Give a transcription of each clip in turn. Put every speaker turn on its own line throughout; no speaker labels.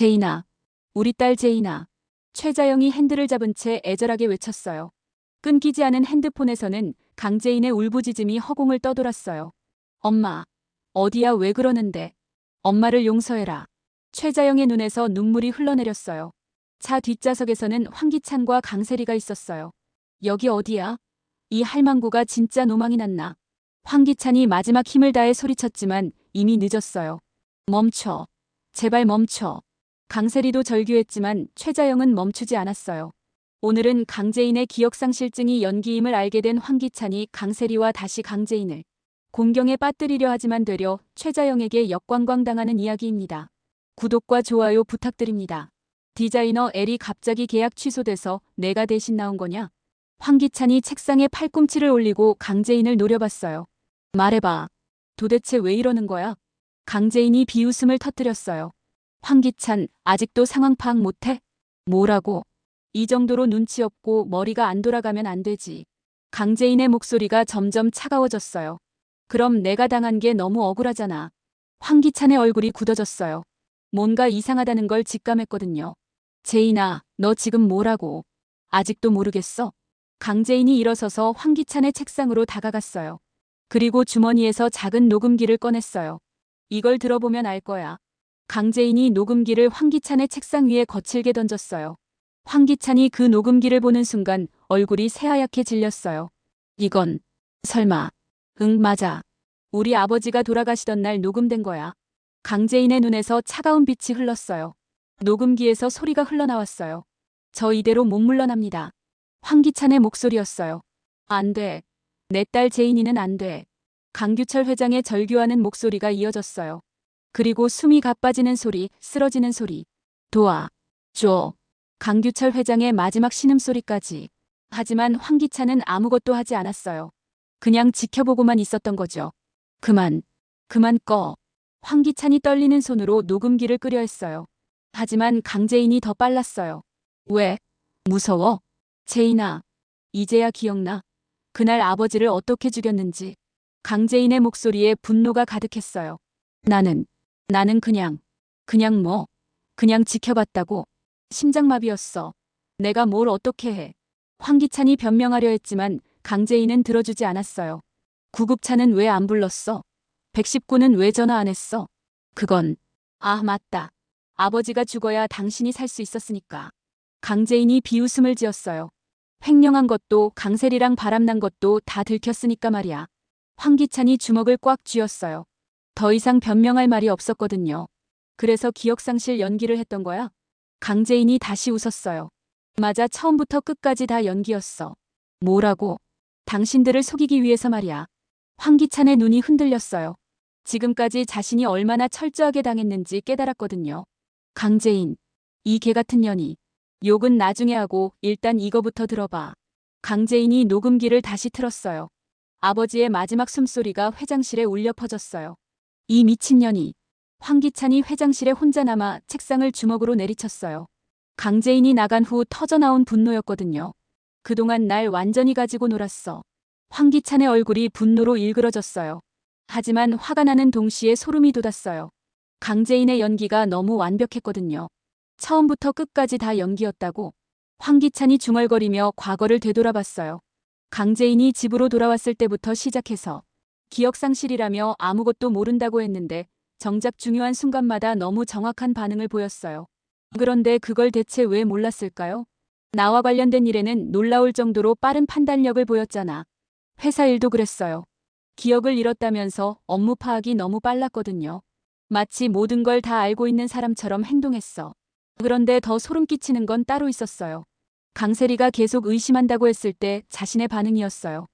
제인아, 우리 딸 제인아. 최자영이 핸들을 잡은 채 애절하게 외쳤어요. 끊기지 않은 핸드폰에서는 강제인의 울부짖음이 허공을 떠돌았어요. 엄마, 어디야 왜 그러는데? 엄마를 용서해라. 최자영의 눈에서 눈물이 흘러내렸어요. 차 뒷좌석에서는 황기찬과 강세리가 있었어요. 여기 어디야? 이 할망구가 진짜 노망이 났나? 황기찬이 마지막 힘을 다해 소리쳤지만 이미 늦었어요. 멈춰. 제발 멈춰. 강세리도 절규했지만 최자영은 멈추지 않았어요. 오늘은 강제인의 기억상실증이 연기임을 알게 된 황기찬이 강세리와 다시 강제인을 공경에 빠뜨리려 하지만 되려 최자영에게 역광광당하는 이야기입니다. 구독과 좋아요 부탁드립니다. 디자이너 엘이 갑자기 계약 취소돼서 내가 대신 나온 거냐? 황기찬이 책상에 팔꿈치를 올리고 강제인을 노려봤어요. 말해봐. 도대체 왜 이러는 거야? 강제인이 비웃음을 터뜨렸어요. 황기찬, 아직도 상황 파악 못해? 뭐라고? 이 정도로 눈치 없고 머리가 안 돌아가면 안 되지. 강제인의 목소리가 점점 차가워졌어요. 그럼 내가 당한 게 너무 억울하잖아. 황기찬의 얼굴이 굳어졌어요. 뭔가 이상하다는 걸 직감했거든요. 제인아, 너 지금 뭐라고? 아직도 모르겠어? 강제인이 일어서서 황기찬의 책상으로 다가갔어요. 그리고 주머니에서 작은 녹음기를 꺼냈어요. 이걸 들어보면 알 거야. 강제인이 녹음기를 황기찬의 책상 위에 거칠게 던졌어요. 황기찬이 그 녹음기를 보는 순간 얼굴이 새하얗게 질렸어요. 이건 설마. 응, 맞아. 우리 아버지가 돌아가시던 날 녹음된 거야. 강제인의 눈에서 차가운 빛이 흘렀어요. 녹음기에서 소리가 흘러나왔어요. 저 이대로 못 물러납니다. 황기찬의 목소리였어요. 안 돼. 내 딸 제인이는 안 돼. 강규철 회장의 절규하는 목소리가 이어졌어요. 그리고 숨이 가빠지는 소리, 쓰러지는 소리. 도와줘. 강규철 회장의 마지막 신음소리까지. 하지만 황기찬은 아무것도 하지 않았어요. 그냥 지켜보고만 있었던 거죠. 그만 꺼. 황기찬이 떨리는 손으로 녹음기를 끄려 했어요. 하지만 강제인이 더 빨랐어요. 왜? 무서워? 제인아, 이제야 기억나? 그날 아버지를 어떻게 죽였는지. 강제인의 목소리에 분노가 가득했어요. 나는 그냥 뭐, 그냥 지켜봤다고. 심장마비였어. 내가 뭘 어떻게 해. 황기찬이 변명하려 했지만 강제인은 들어주지 않았어요. 구급차는 왜 안 불렀어? 119는 왜 전화 안 했어? 그건, 아, 맞다. 아버지가 죽어야 당신이 살 수 있었으니까. 강제인이 비웃음을 지었어요. 횡령한 것도 강세리랑 바람난 것도 다 들켰으니까 말이야. 황기찬이 주먹을 꽉 쥐었어요. 더 이상 변명할 말이 없었거든요. 그래서 기억상실 연기를 했던 거야? 강제인이 다시 웃었어요. 맞아, 처음부터 끝까지 다 연기였어. 뭐라고? 당신들을 속이기 위해서 말이야. 황기찬의 눈이 흔들렸어요. 지금까지 자신이 얼마나 철저하게 당했는지 깨달았거든요. 강제인, 이 개 같은 년이. 욕은 나중에 하고 일단 이거부터 들어봐. 강제인이 녹음기를 다시 틀었어요. 아버지의 마지막 숨소리가 회장실에 울려 퍼졌어요. 이 미친년이. 황기찬이 회장실에 혼자 남아 책상을 주먹으로 내리쳤어요. 강제인이 나간 후 터져나온 분노였거든요. 그동안 날 완전히 가지고 놀았어. 황기찬의 얼굴이 분노로 일그러졌어요. 하지만 화가 나는 동시에 소름이 돋았어요. 강제인의 연기가 너무 완벽했거든요. 처음부터 끝까지 다 연기였다고. 황기찬이 중얼거리며 과거를 되돌아봤어요. 강제인이 집으로 돌아왔을 때부터 시작해서 기억상실이라며 아무것도 모른다고 했는데 정작 중요한 순간마다 너무 정확한 반응을 보였어요. 그런데 그걸 대체 왜 몰랐을까요? 나와 관련된 일에는 놀라울 정도로 빠른 판단력을 보였잖아. 회사 일도 그랬어요. 기억을 잃었다면서 업무 파악이 너무 빨랐거든요. 마치 모든 걸 다 알고 있는 사람처럼 행동했어. 그런데 더 소름 끼치는 건 따로 있었어요. 강세리가 계속 의심한다고 했을 때 자신의 반응이었어요.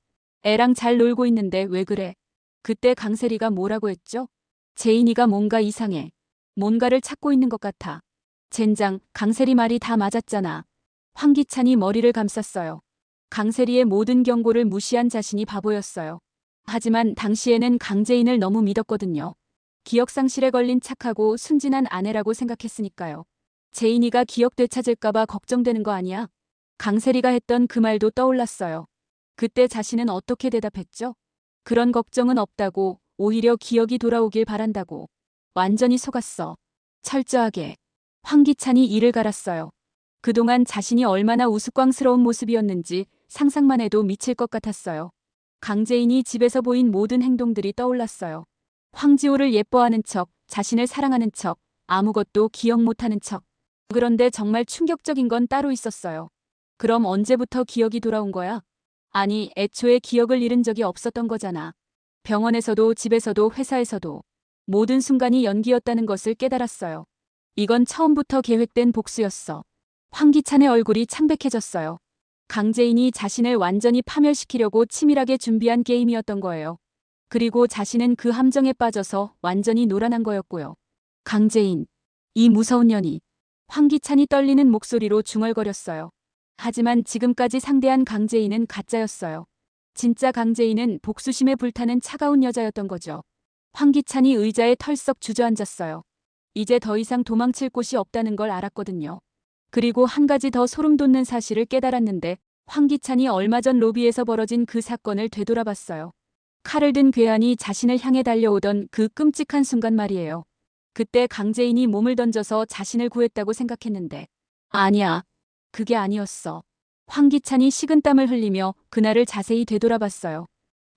애랑 잘 놀고 있는데 왜 그래? 그때 강세리가 뭐라고 했죠? 제인이가 뭔가 이상해. 뭔가를 찾고 있는 것 같아. 젠장, 강세리 말이 다 맞았잖아. 황기찬이 머리를 감쌌어요. 강세리의 모든 경고를 무시한 자신이 바보였어요. 하지만 당시에는 강제인을 너무 믿었거든요. 기억상실에 걸린 착하고 순진한 아내라고 생각했으니까요. 제인이가 기억 되찾을까봐 걱정되는 거 아니야? 강세리가 했던 그 말도 떠올랐어요. 그때 자신은 어떻게 대답했죠? 그런 걱정은 없다고, 오히려 기억이 돌아오길 바란다고. 완전히 속았어. 철저하게. 황기찬이 이를 갈았어요. 그동안 자신이 얼마나 우스꽝스러운 모습이었는지 상상만 해도 미칠 것 같았어요. 강재인이 집에서 보인 모든 행동들이 떠올랐어요. 황지호를 예뻐하는 척, 자신을 사랑하는 척, 아무것도 기억 못하는 척. 그런데 정말 충격적인 건 따로 있었어요. 그럼 언제부터 기억이 돌아온 거야? 아니, 애초에 기억을 잃은 적이 없었던 거잖아. 병원에서도 집에서도 회사에서도 모든 순간이 연기였다는 것을 깨달았어요. 이건 처음부터 계획된 복수였어. 황기찬의 얼굴이 창백해졌어요. 강재인이 자신을 완전히 파멸시키려고 치밀하게 준비한 게임이었던 거예요. 그리고 자신은 그 함정에 빠져서 완전히 놀아난 거였고요. 강재인, 이 무서운 년이. 황기찬이 떨리는 목소리로 중얼거렸어요. 하지만 지금까지 상대한 강재인은 가짜였어요. 진짜 강재인은 복수심에 불타는 차가운 여자였던 거죠. 황기찬이 의자에 털썩 주저앉았어요. 이제 더 이상 도망칠 곳이 없다는 걸 알았거든요. 그리고 한 가지 더 소름 돋는 사실을 깨달았는데 황기찬이 얼마 전 로비에서 벌어진 그 사건을 되돌아봤어요. 칼을 든 괴한이 자신을 향해 달려오던 그 끔찍한 순간 말이에요. 그때 강재인이 몸을 던져서 자신을 구했다고 생각했는데 아니야. 그게 아니었어. 황기찬이 식은땀을 흘리며 그날을 자세히 되돌아봤어요.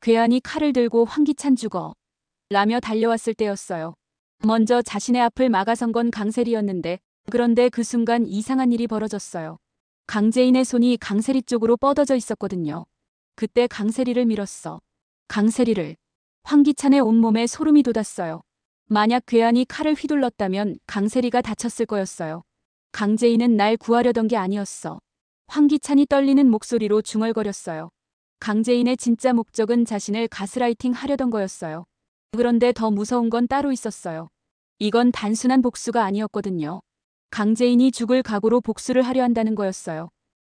괴한이 칼을 들고 황기찬 죽어 라며 달려왔을 때였어요. 먼저 자신의 앞을 막아선 건 강세리였는데 그런데 그 순간 이상한 일이 벌어졌어요. 강재인의 손이 강세리 쪽으로 뻗어져 있었거든요. 그때 강세리를 밀었어. 강세리를. 황기찬의 온몸에 소름이 돋았어요. 만약 괴한이 칼을 휘둘렀다면 강세리가 다쳤을 거였어요. 강재인은 날 구하려던 게 아니었어. 황기찬이 떨리는 목소리로 중얼거렸어요. 강재인의 진짜 목적은 자신을 가스라이팅 하려던 거였어요. 그런데 더 무서운 건 따로 있었어요. 이건 단순한 복수가 아니었거든요. 강재인이 죽을 각오로 복수를 하려 한다는 거였어요.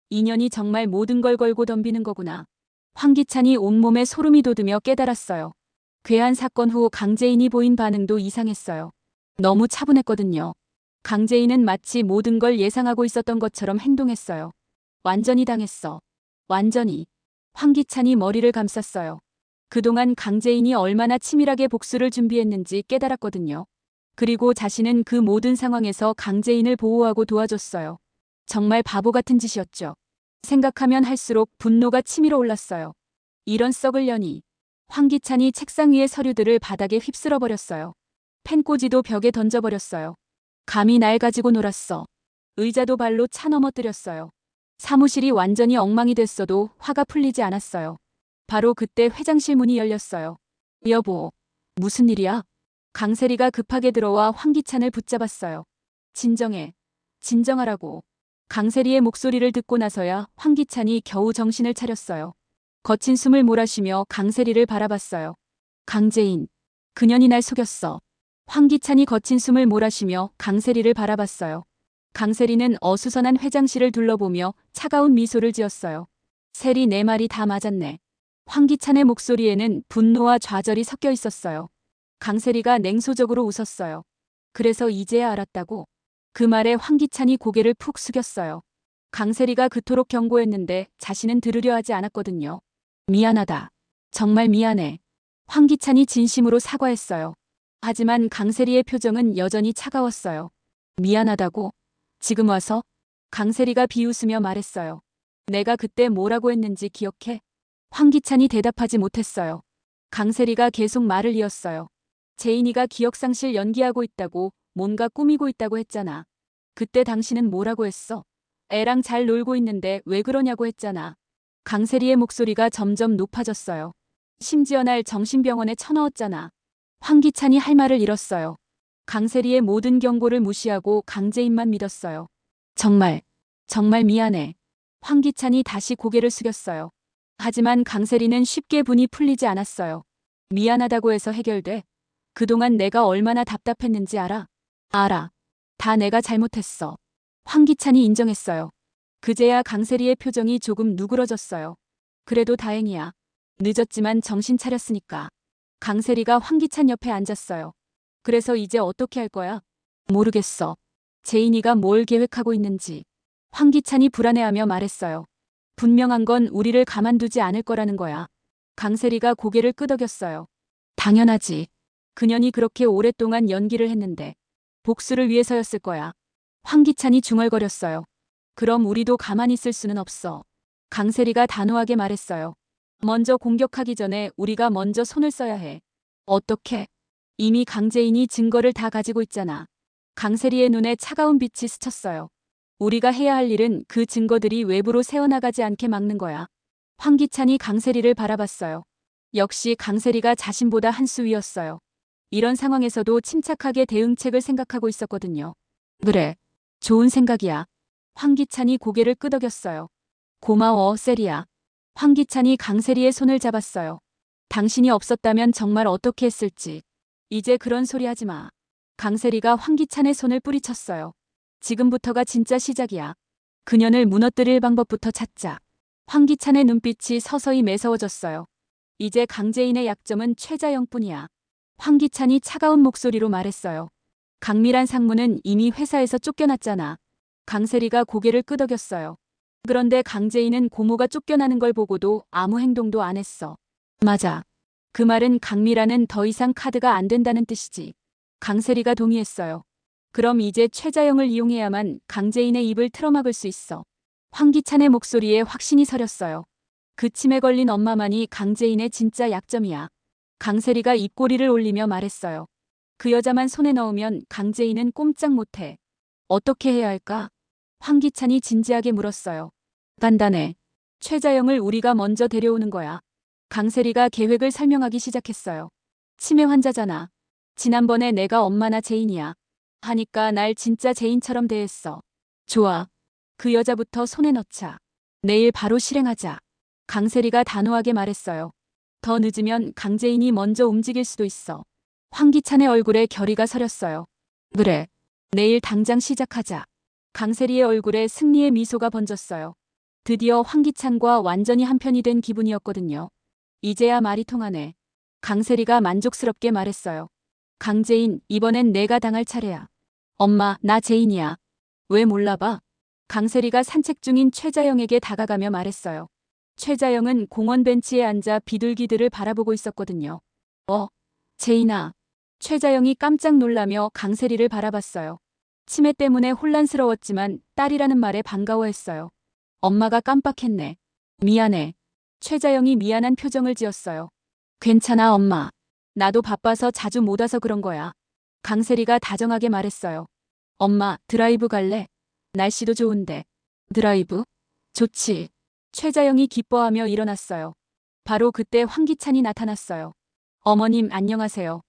인연이 정말 모든 걸 걸고 덤비는 거구나. 황기찬이 온몸에 소름이 돋으며 깨달았어요. 괴한 사건 후 강재인이 보인 반응도 이상했어요. 너무 차분했거든요. 강재인은 마치 모든 걸 예상하고 있었던 것처럼 행동했어요. 완전히 당했어. 완전히. 황기찬이 머리를 감쌌어요. 그동안 강재인이 얼마나 치밀하게 복수를 준비했는지 깨달았거든요. 그리고 자신은 그 모든 상황에서 강재인을 보호하고 도와줬어요. 정말 바보 같은 짓이었죠. 생각하면 할수록 분노가 치밀어 올랐어요. 이런 썩을 년이. 황기찬이 책상 위의 서류들을 바닥에 휩쓸어 버렸어요. 펜꽂이도 벽에 던져버렸어요. 감히 날 가지고 놀았어. 의자도 발로 차 넘어뜨렸어요. 사무실이 완전히 엉망이 됐어도 화가 풀리지 않았어요. 바로 그때 회장실 문이 열렸어요. 여보, 무슨 일이야? 강세리가 급하게 들어와 황기찬을 붙잡았어요. 진정해. 진정하라고. 강세리의 목소리를 듣고 나서야 황기찬이 겨우 정신을 차렸어요. 거친 숨을 몰아쉬며 강세리를 바라봤어요. 강재인. 그년이 날 속였어. 황기찬이 거친 숨을 몰아쉬며 강세리를 바라봤어요. 강세리는 어수선한 회장실을 둘러보며 차가운 미소를 지었어요. 세리 내 말이 다 맞았네. 황기찬의 목소리에는 분노와 좌절이 섞여 있었어요. 강세리가 냉소적으로 웃었어요. 그래서 이제야 알았다고. 그 말에 황기찬이 고개를 푹 숙였어요. 강세리가 그토록 경고했는데 자신은 들으려 하지 않았거든요. 미안하다. 정말 미안해. 황기찬이 진심으로 사과했어요. 하지만 강세리의 표정은 여전히 차가웠어요. 미안하다고? 지금 와서? 강세리가 비웃으며 말했어요. 내가 그때 뭐라고 했는지 기억해? 황기찬이 대답하지 못했어요. 강세리가 계속 말을 이었어요. 재인이가 기억상실 연기하고 있다고, 뭔가 꾸미고 있다고 했잖아. 그때 당신은 뭐라고 했어? 애랑 잘 놀고 있는데 왜 그러냐고 했잖아. 강세리의 목소리가 점점 높아졌어요. 심지어 날 정신병원에 쳐넣었잖아. 황기찬이 할 말을 잃었어요. 강세리의 모든 경고를 무시하고 강재인만 믿었어요. 정말 미안해. 황기찬이 다시 고개를 숙였어요. 하지만 강세리는 쉽게 분이 풀리지 않았어요. 미안하다고 해서 해결돼? 그동안 내가 얼마나 답답했는지 알아? 알아. 다 내가 잘못했어. 황기찬이 인정했어요. 그제야 강세리의 표정이 조금 누그러졌어요. 그래도 다행이야. 늦었지만 정신 차렸으니까. 강세리가 황기찬 옆에 앉았어요. 그래서 이제 어떻게 할 거야? 모르겠어. 재인이가 뭘 계획하고 있는지. 황기찬이 불안해하며 말했어요. 분명한 건 우리를 가만두지 않을 거라는 거야. 강세리가 고개를 끄덕였어요. 당연하지. 그년이 그렇게 오랫동안 연기를 했는데 복수를 위해서였을 거야. 황기찬이 중얼거렸어요. 그럼 우리도 가만히 있을 수는 없어. 강세리가 단호하게 말했어요. 먼저 공격하기 전에 우리가 먼저 손을 써야 해. 어떻게? 이미 강재인이 증거를 다 가지고 있잖아. 강세리의 눈에 차가운 빛이 스쳤어요. 우리가 해야 할 일은 그 증거들이 외부로 새어나가지 않게 막는 거야. 황기찬이 강세리를 바라봤어요. 역시 강세리가 자신보다 한 수 위였어요. 이런 상황에서도 침착하게 대응책을 생각하고 있었거든요. 그래. 좋은 생각이야. 황기찬이 고개를 끄덕였어요. 고마워, 세리야. 황기찬이 강세리의 손을 잡았어요. 당신이 없었다면 정말 어떻게 했을지. 이제 그런 소리 하지 마. 강세리가 황기찬의 손을 뿌리쳤어요. 지금부터가 진짜 시작이야. 그년을 무너뜨릴 방법부터 찾자. 황기찬의 눈빛이 서서히 매서워졌어요. 이제 강재인의 약점은 최자영뿐이야. 황기찬이 차가운 목소리로 말했어요. 강미란 상무는 이미 회사에서 쫓겨났잖아. 강세리가 고개를 끄덕였어요. 그런데 강재인은 고모가 쫓겨나는 걸 보고도 아무 행동도 안 했어. 맞아. 그 말은 강미란은 더 이상 카드가 안 된다는 뜻이지. 강세리가 동의했어요. 그럼 이제 최자영을 이용해야만 강재인의 입을 틀어막을 수 있어. 황기찬의 목소리에 확신이 서렸어요. 그 침에 걸린 엄마만이 강재인의 진짜 약점이야. 강세리가 입꼬리를 올리며 말했어요. 그 여자만 손에 넣으면 강재인은 꼼짝 못해. 어떻게 해야 할까? 황기찬이 진지하게 물었어요. 간단해. 최자영을 우리가 먼저 데려오는 거야. 강세리가 계획을 설명하기 시작했어요. 치매 환자잖아. 지난번에 내가 엄마나 제인이야. 하니까 날 진짜 제인처럼 대했어. 좋아. 그 여자부터 손에 넣자. 내일 바로 실행하자. 강세리가 단호하게 말했어요. 더 늦으면 강재인이 먼저 움직일 수도 있어. 황기찬의 얼굴에 결의가 서렸어요. 그래. 내일 당장 시작하자. 강세리의 얼굴에 승리의 미소가 번졌어요. 드디어 황기찬과 완전히 한편이 된 기분이었거든요. 이제야 말이 통하네. 강세리가 만족스럽게 말했어요. 강재인, 이번엔 내가 당할 차례야. 엄마, 나 재인이야. 왜 몰라봐? 강세리가 산책 중인 최자영에게 다가가며 말했어요. 최자영은 공원 벤치에 앉아 비둘기들을 바라보고 있었거든요. 재인아. 최자영이 깜짝 놀라며 강세리를 바라봤어요. 치매 때문에 혼란스러웠지만 딸이라는 말에 반가워했어요. 엄마가 깜빡했네. 미안해. 최자영이 미안한 표정을 지었어요. 괜찮아, 엄마. 나도 바빠서 자주 못 와서 그런 거야. 강세리가 다정하게 말했어요. 엄마, 드라이브 갈래? 날씨도 좋은데. 드라이브? 좋지. 최자영이 기뻐하며 일어났어요. 바로 그때 황기찬이 나타났어요. 어머님, 안녕하세요.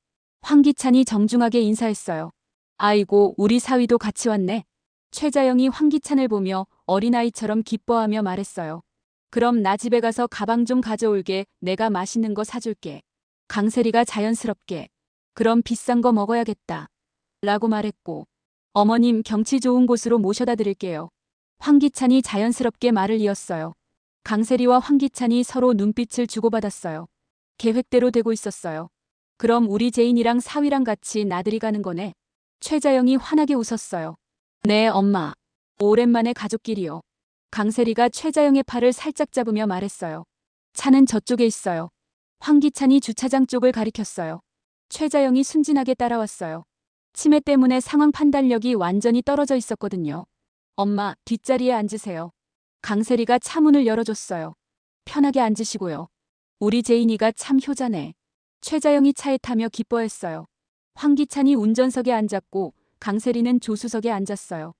황기찬이 정중하게 인사했어요. 아이고, 우리 사위도 같이 왔네. 최자영이 황기찬을 보며 어린아이처럼 기뻐하며 말했어요. 그럼 나 집에 가서 가방 좀 가져올게. 내가 맛있는 거 사줄게. 강세리가 자연스럽게. 그럼 비싼 거 먹어야겠다. 라고 말했고. 어머님, 경치 좋은 곳으로 모셔다 드릴게요. 황기찬이 자연스럽게 말을 이었어요. 강세리와 황기찬이 서로 눈빛을 주고받았어요. 계획대로 되고 있었어요. 그럼 우리 제인이랑 사위랑 같이 나들이 가는 거네. 최자영이 환하게 웃었어요. 네, 엄마. 오랜만에 가족끼리요. 강세리가 최자영의 팔을 살짝 잡으며 말했어요. 차는 저쪽에 있어요. 황기찬이 주차장 쪽을 가리켰어요. 최자영이 순진하게 따라왔어요. 치매 때문에 상황 판단력이 완전히 떨어져 있었거든요. 엄마, 뒷자리에 앉으세요. 강세리가 차 문을 열어줬어요. 편하게 앉으시고요. 우리 제인이가 참 효자네. 최자영이 차에 타며 기뻐했어요. 황기찬이 운전석에 앉았고 강세리는 조수석에 앉았어요.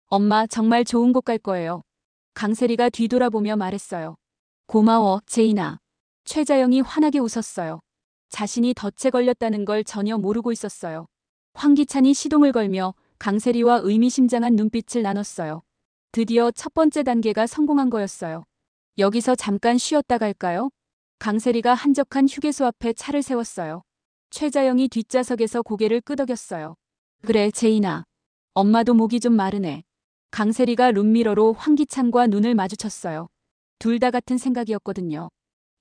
엄마, 정말 좋은 곳 갈 거예요. 강세리가 뒤돌아보며 말했어요. 고마워, 제인아. 최자영이 환하게 웃었어요. 자신이 덫에 걸렸다는 걸 전혀 모르고 있었어요. 황기찬이 시동을 걸며 강세리와 의미심장한 눈빛을 나눴어요. 드디어 첫 번째 단계가 성공한 거였어요. 여기서 잠깐 쉬었다 갈까요? 강세리가 한적한 휴게소 앞에 차를 세웠어요. 최자영이 뒷좌석에서 고개를 끄덕였어요. 그래, 제인아. 엄마도 목이 좀 마르네. 강세리가 룸미러로 황기찬과 눈을 마주쳤어요. 둘 다 같은 생각이었거든요.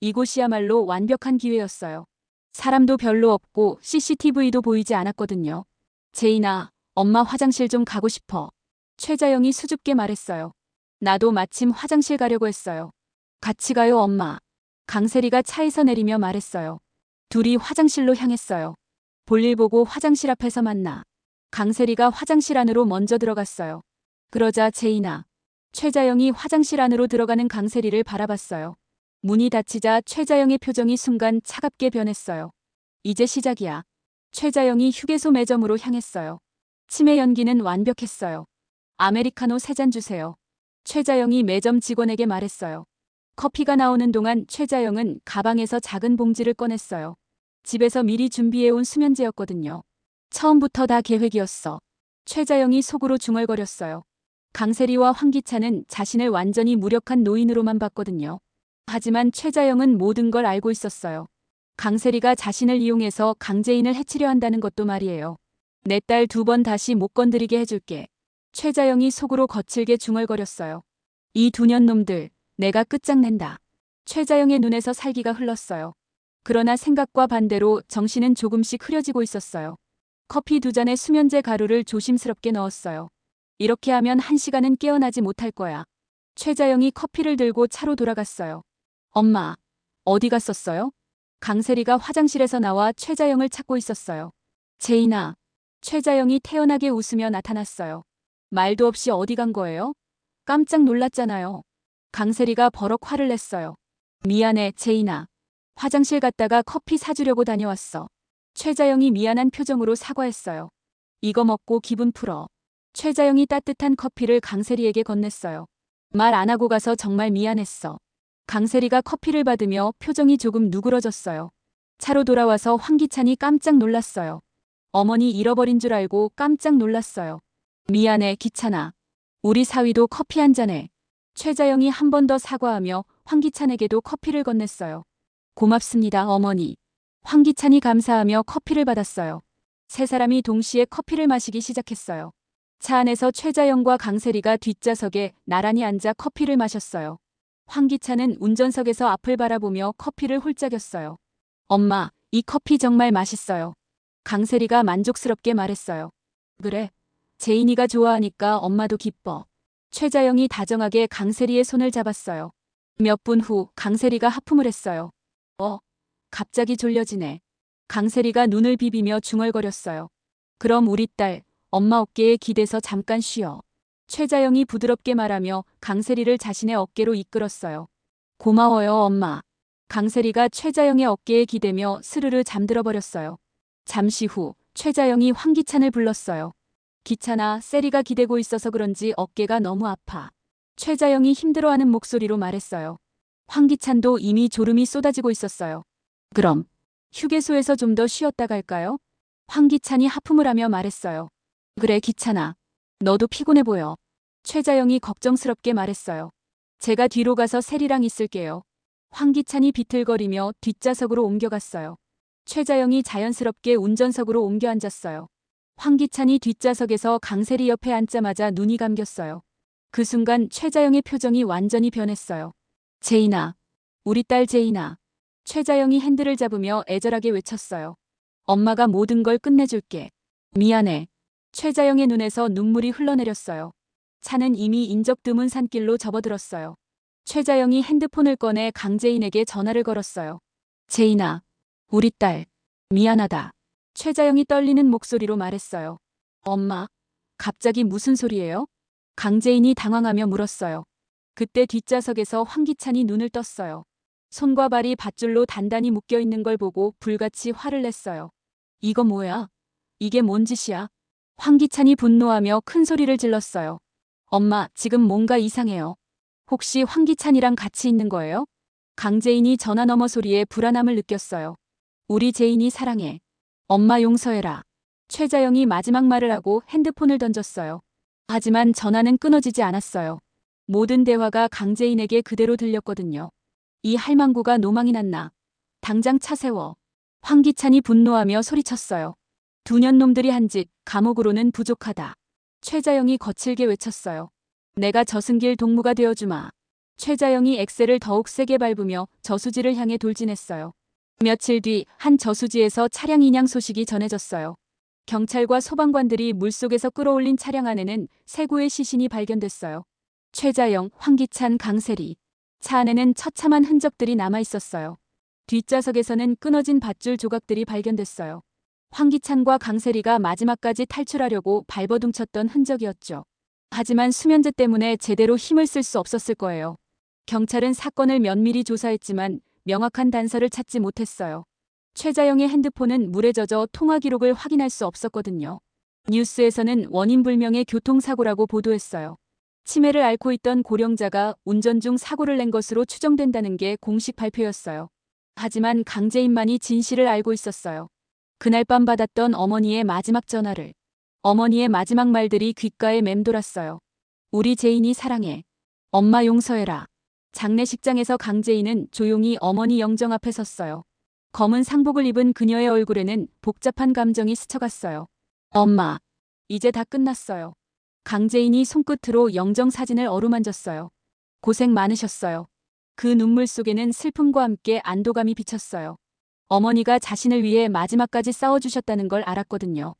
이곳이야말로 완벽한 기회였어요. 사람도 별로 없고 CCTV도 보이지 않았거든요. 제인아, 엄마 화장실 좀 가고 싶어. 최자영이 수줍게 말했어요. 나도 마침 화장실 가려고 했어요. 같이 가요, 엄마. 강세리가 차에서 내리며 말했어요. 둘이 화장실로 향했어요. 볼일 보고 화장실 앞에서 만나. 강세리가 화장실 안으로 먼저 들어갔어요. 그러자 제이나, 최자영이 화장실 안으로 들어가는 강세리를 바라봤어요. 문이 닫히자 최자영의 표정이 순간 차갑게 변했어요. 이제 시작이야. 최자영이 휴게소 매점으로 향했어요. 치매 연기는 완벽했어요. 아메리카노 3잔 주세요. 최자영이 매점 직원에게 말했어요. 커피가 나오는 동안 최자영은 가방에서 작은 봉지를 꺼냈어요. 집에서 미리 준비해온 수면제였거든요. 처음부터 다 계획이었어. 최자영이 속으로 중얼거렸어요. 강세리와 황기찬은 자신을 완전히 무력한 노인으로만 봤거든요. 하지만 최자영은 모든 걸 알고 있었어요. 강세리가 자신을 이용해서 강재인을 해치려 한다는 것도 말이에요. 내 딸 2번 다시 못 건드리게 해줄게. 최자영이 속으로 거칠게 중얼거렸어요. 이 2년 놈들, 내가 끝장낸다. 최자영의 눈에서 살기가 흘렀어요. 그러나 생각과 반대로 정신은 조금씩 흐려지고 있었어요. 커피 2잔에 수면제 가루를 조심스럽게 넣었어요. 이렇게 하면 1시간은 깨어나지 못할 거야. 최자영이 커피를 들고 차로 돌아갔어요. 엄마, 어디 갔었어요? 강세리가 화장실에서 나와 최자영을 찾고 있었어요. 제인아, 최자영이 태연하게 웃으며 나타났어요. 말도 없이 어디 간 거예요? 깜짝 놀랐잖아요. 강세리가 버럭 화를 냈어요. 미안해, 제인아. 화장실 갔다가 커피 사주려고 다녀왔어. 최자영이 미안한 표정으로 사과했어요. 이거 먹고 기분 풀어. 최자영이 따뜻한 커피를 강세리에게 건넸어요. 말 안 하고 가서 정말 미안했어. 강세리가 커피를 받으며 표정이 조금 누그러졌어요. 차로 돌아와서 황기찬이 깜짝 놀랐어요. 어머니 잃어버린 줄 알고 깜짝 놀랐어요. 미안해, 기찬아. 우리 사위도 커피 한 잔해. 최자영이 한 번 더 사과하며 황기찬에게도 커피를 건넸어요. 고맙습니다, 어머니. 황기찬이 감사하며 커피를 받았어요. 세 사람이 동시에 커피를 마시기 시작했어요. 차 안에서 최자영과 강세리가 뒷좌석에 나란히 앉아 커피를 마셨어요. 황기찬은 운전석에서 앞을 바라보며 커피를 홀짝였어요. 엄마, 이 커피 정말 맛있어요. 강세리가 만족스럽게 말했어요. 그래. 제인이가 좋아하니까 엄마도 기뻐. 최자영이 다정하게 강세리의 손을 잡았어요. 몇 분 후 강세리가 하품을 했어요. 갑자기 졸려지네. 강세리가 눈을 비비며 중얼거렸어요. 그럼 우리 딸, 엄마 어깨에 기대서 잠깐 쉬어. 최자영이 부드럽게 말하며 강세리를 자신의 어깨로 이끌었어요. 고마워요, 엄마. 강세리가 최자영의 어깨에 기대며 스르르 잠들어 버렸어요. 잠시 후 최자영이 황기찬을 불렀어요. 기찬아, 세리가 기대고 있어서 그런지 어깨가 너무 아파. 최자영이 힘들어하는 목소리로 말했어요. 황기찬도 이미 졸음이 쏟아지고 있었어요. 그럼 휴게소에서 좀 더 쉬었다 갈까요? 황기찬이 하품을 하며 말했어요. 그래, 기찬아. 너도 피곤해 보여. 최자영이 걱정스럽게 말했어요. 제가 뒤로 가서 세리랑 있을게요. 황기찬이 비틀거리며 뒷좌석으로 옮겨갔어요. 최자영이 자연스럽게 운전석으로 옮겨 앉았어요. 황기찬이 뒷좌석에서 강세리 옆에 앉자마자 눈이 감겼어요. 그 순간 최자영의 표정이 완전히 변했어요. 제인아, 우리 딸 제인아. 최자영이 핸들을 잡으며 애절하게 외쳤어요. 엄마가 모든 걸 끝내줄게. 미안해. 최자영의 눈에서 눈물이 흘러내렸어요. 차는 이미 인적 드문 산길로 접어들었어요. 최자영이 핸드폰을 꺼내 강재인에게 전화를 걸었어요. 제인아, 우리 딸, 미안하다. 최자영이 떨리는 목소리로 말했어요. 엄마, 갑자기 무슨 소리예요? 강재인이 당황하며 물었어요. 그때 뒷좌석에서 황기찬이 눈을 떴어요. 손과 발이 밧줄로 단단히 묶여 있는 걸 보고 불같이 화를 냈어요. 이거 뭐야? 이게 뭔 짓이야? 황기찬이 분노하며 큰 소리를 질렀어요. 엄마, 지금 뭔가 이상해요. 혹시 황기찬이랑 같이 있는 거예요? 강재인이 전화 너머 소리에 불안함을 느꼈어요. 우리 제인이 사랑해. 엄마 용서해라. 최자영이 마지막 말을 하고 핸드폰을 던졌어요. 하지만 전화는 끊어지지 않았어요. 모든 대화가 강재인에게 그대로 들렸거든요. 이 할망구가 노망이 났나. 당장 차 세워. 황기찬이 분노하며 소리쳤어요. 2년 놈들이 한 짓, 감옥으로는 부족하다. 최자영이 거칠게 외쳤어요. 내가 저승길 동무가 되어주마. 최자영이 엑셀을 더욱 세게 밟으며 저수지를 향해 돌진했어요. 며칠 뒤 한 저수지에서 차량 인양 소식이 전해졌어요. 경찰과 소방관들이 물속에서 끌어올린 차량 안에는 세 구의 시신이 발견됐어요. 최자영, 황기찬, 강세리. 차 안에는 처참한 흔적들이 남아 있었어요. 뒷좌석에서는 끊어진 밧줄 조각들이 발견됐어요. 황기찬과 강세리가 마지막까지 탈출하려고 발버둥쳤던 흔적이었죠. 하지만 수면제 때문에 제대로 힘을 쓸 수 없었을 거예요. 경찰은 사건을 면밀히 조사했지만 명확한 단서를 찾지 못했어요. 최자영의 핸드폰은 물에 젖어 통화 기록을 확인할 수 없었거든요. 뉴스에서는 원인 불명의 교통사고라고 보도했어요. 치매를 앓고 있던 고령자가 운전 중 사고를 낸 것으로 추정된다는 게 공식 발표였어요. 하지만 강재인만이 진실을 알고 있었어요. 그날 밤 받았던 어머니의 마지막 전화를. 어머니의 마지막 말들이 귓가에 맴돌았어요. 우리 제인이 사랑해. 엄마 용서해라. 장례식장에서 강재인은 조용히 어머니 영정 앞에 섰어요. 검은 상복을 입은 그녀의 얼굴에는 복잡한 감정이 스쳐갔어요. 엄마, 이제 다 끝났어요. 강재인이 손끝으로 영정 사진을 어루만졌어요. 고생 많으셨어요. 그 눈물 속에는 슬픔과 함께 안도감이 비쳤어요. 어머니가 자신을 위해 마지막까지 싸워주셨다는 걸 알았거든요.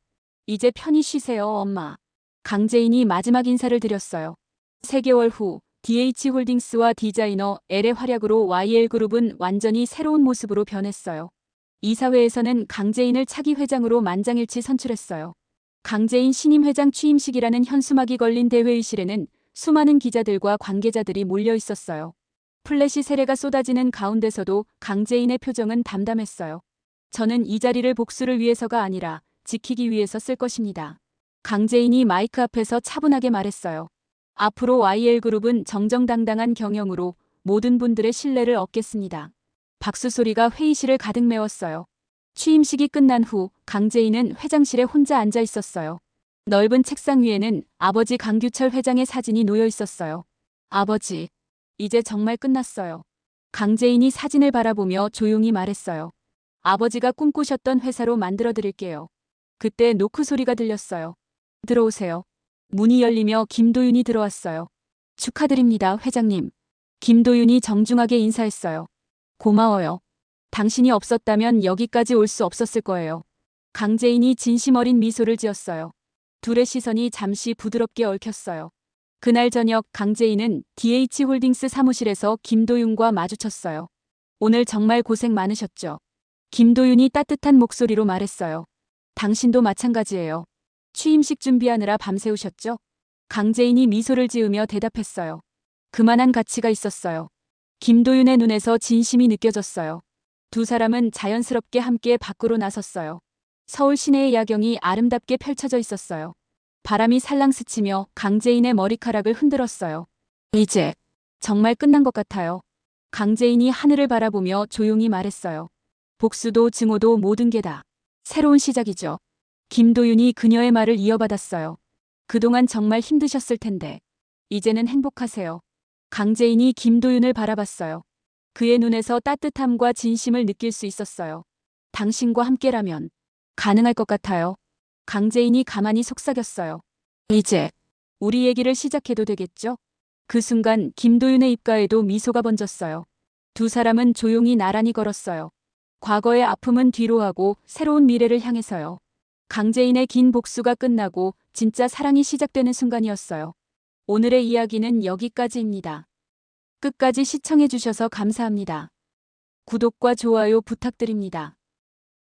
이제 편히 쉬세요, 엄마. 강재인이 마지막 인사를 드렸어요. 3개월 후 DH홀딩스와 디자이너 L의 활약으로 YL그룹은 완전히 새로운 모습으로 변했어요. 이사회에서는 강재인을 차기 회장으로 만장일치 선출했어요. 강재인 신임 회장 취임식이라는 현수막이 걸린 대회의실에는 수많은 기자들과 관계자들이 몰려 있었어요. 플래시 세례가 쏟아지는 가운데서도 강재인의 표정은 담담했어요. 저는 이 자리를 복수를 위해서가 아니라 지키기 위해서 쓸 것입니다. 강재인이 마이크 앞에서 차분하게 말했어요. 앞으로 YL그룹은 정정당당한 경영으로 모든 분들의 신뢰를 얻겠습니다. 박수 소리가 회의실을 가득 메웠어요. 취임식이 끝난 후 강재인은 회장실에 혼자 앉아 있었어요. 넓은 책상 위에는 아버지 강규철 회장의 사진이 놓여 있었어요. 아버지, 이제 정말 끝났어요. 강재인이 사진을 바라보며 조용히 말했어요. 아버지가 꿈꾸셨던 회사로 만들어 드릴게요. 그때 노크 소리가 들렸어요. 들어오세요. 문이 열리며 김도윤이 들어왔어요. 축하드립니다, 회장님. 김도윤이 정중하게 인사했어요. 고마워요. 당신이 없었다면 여기까지 올 수 없었을 거예요. 강재인이 진심 어린 미소를 지었어요. 둘의 시선이 잠시 부드럽게 얽혔어요. 그날 저녁 강재인은 DH홀딩스 사무실에서 김도윤과 마주쳤어요. 오늘 정말 고생 많으셨죠? 김도윤이 따뜻한 목소리로 말했어요. 당신도 마찬가지예요. 취임식 준비하느라 밤새우셨죠? 강재인이 미소를 지으며 대답했어요. 그만한 가치가 있었어요. 김도윤의 눈에서 진심이 느껴졌어요. 두 사람은 자연스럽게 함께 밖으로 나섰어요. 서울 시내의 야경이 아름답게 펼쳐져 있었어요. 바람이 살랑 스치며 강재인의 머리카락을 흔들었어요. 이제 정말 끝난 것 같아요. 강재인이 하늘을 바라보며 조용히 말했어요. 복수도 증오도 모든 게 다 새로운 시작이죠. 김도윤이 그녀의 말을 이어받았어요. 그동안 정말 힘드셨을 텐데 이제는 행복하세요. 강재인이 김도윤을 바라봤어요. 그의 눈에서 따뜻함과 진심을 느낄 수 있었어요. 당신과 함께라면 가능할 것 같아요. 강재인이 가만히 속삭였어요. 이제 우리 얘기를 시작해도 되겠죠? 그 순간 김도윤의 입가에도 미소가 번졌어요. 두 사람은 조용히 나란히 걸었어요. 과거의 아픔은 뒤로 하고 새로운 미래를 향해서요. 강재인의 긴 복수가 끝나고 진짜 사랑이 시작되는 순간이었어요. 오늘의 이야기는 여기까지입니다. 끝까지 시청해주셔서 감사합니다. 구독과 좋아요 부탁드립니다.